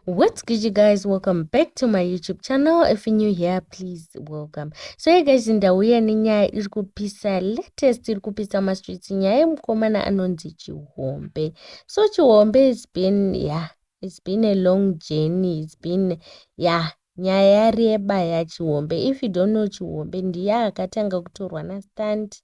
What's good, you guys? Welcome back to my YouTube channel. If you're new here, please welcome. So hey guys, ndauya nenyaya iri kupisa latest iri kupisa mastreets, nyaya yemukomana anonzi Chihombe. So Chihombe it's been a long journey. It's been nyaya yareba yaChihombe. If you don't know Chihombe, ndiye akatanga kutorwa naStand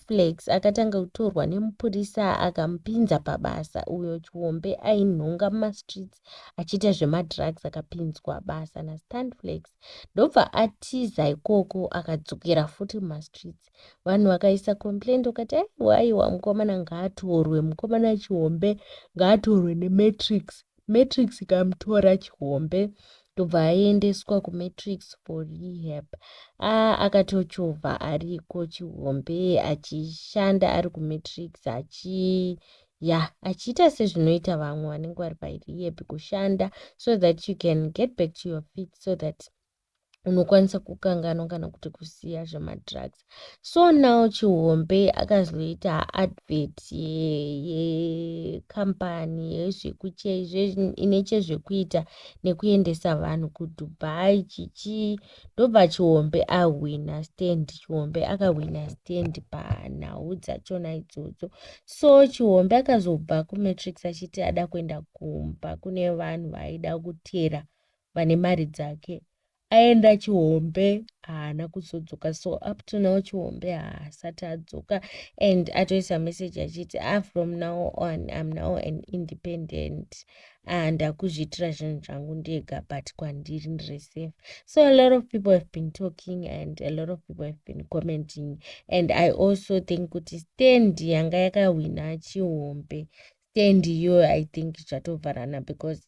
Flex, akatanga kutorwa nemupurisa akamupinza pabasa. Uyo Chihombe ainhonga mumastreets achiita zvemadrugs, akapinzwa basa naStand Flex. Ndobva atiza ikoko akadzokera futi mumastreets. Vanhu vakaisa complaint ukati aiwa mukomana ngaatorwe, mukomana Chihombe ngaatorwe neMatrix ikamutora Chihombe. Ndobva aendeswa kuMatrix for rehab. Akatochovha ariko Chihombe achishanda ari kuMatrix achiita sezvinoita vamwe vanenge vari parehab, kushanda so that you can get back to your feet, so that unokwanisa kukanganwa kana kuti kusiya zvemadrugs. So now Chihombe akazoita advert yekambani ine chezvekuita nekuendesa vanhu kuDubai ndobva Chihombe ahwina stand. Chihombe akahwina stand panhau dzachona idzodzo. So Chihombe akazobva kuMatrix achiti ada kuenda kumba kune vanhu vaida kutera vane mari dzake. Aenda Chihombe haana kuzodzoka. So up to now Chihombe haasati adzoka, and atoisa message achiti from now on I'm now an independent and ndakuzviitira zvinhu zvangu ndega, but kwandiri ndiri safe. So a lot of people have been talking and a lot of people have been commenting, and I also think kuti stand yanga yakahwina Chihombe, stand iyo I think zvatovharana, because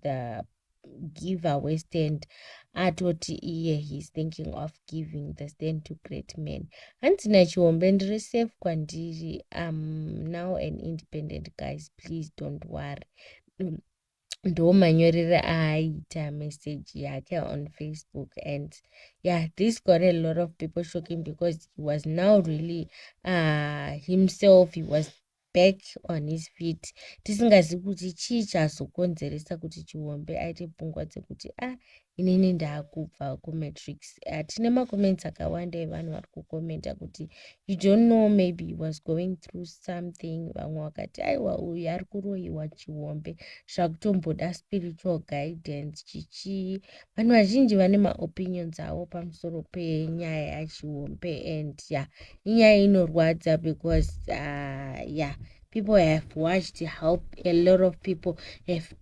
the giveaway stand atoti iye he's thinking of giving the stand to great men. Hanzina Chihombe ndiri safe kwandiri, I'm now an independent, guys, please don't worry. Ndo manyorere aaita message yake on Facebook, and this got a lot of people shocking, because he was now really himself. He was back on his feet. Tisingazivi kuti chii chazokonzeresa kuti Chihombe aite pfungwa dzekuti inini ndaakubva kuMatrix. Tine macomments akawanda evanhu vari kukomenta kuti you don't know, maybe he was going through something. Vamwe vakati aiwa uyu ari kuroyiwa Chihombe, zvakutomboda spiritual guidance vanhu vazhinji vane maopinions avo pamusoro penyaya yaChihombe, and inyaya inorwadza, because people have watched how a lot of people have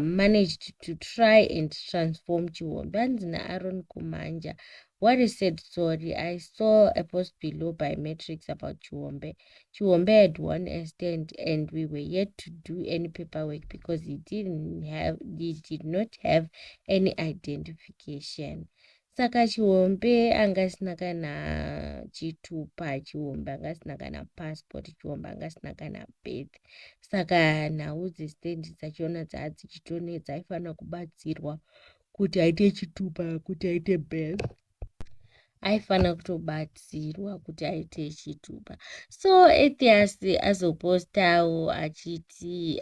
managed to try and transform Chihombe. Hanzina Aaron Kumanja, what is said, sorry, I saw a post below by Matrix about Chihombe. Chihombe had won a stand and we were yet to do any paperwork because he did not have any identification. Saka Chihombe angasina kana chitupa, Chihombe angasina kana passport, Chihombe angasina kana birth. Saka nhau dzestand dzachona dzadzichitone dzaifanira kubatsirwa kuti aite chitupa, kuti aite birth. Aifanira kutobatsirwa kuti aite chitupa. So Atheist azopostawo achiti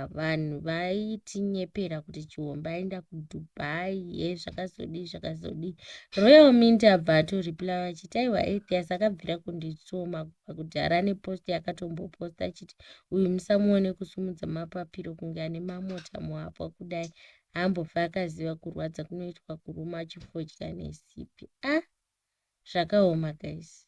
vanhu vaitinyepera kuti Chihombe aenda kuDubai, zvakazodi. Royal Mint abva atoriply achiti aiwa Atheist akabvira kunditsoma pakudhara nepost yakatomboposta achiti uyu musamuone kusumudza mapapiro kunge ane mamota muhapwa kudai, haambofa akaziva kurwadza kunoitwa kuruma achifodya nesipi. Zvakaoma, guys.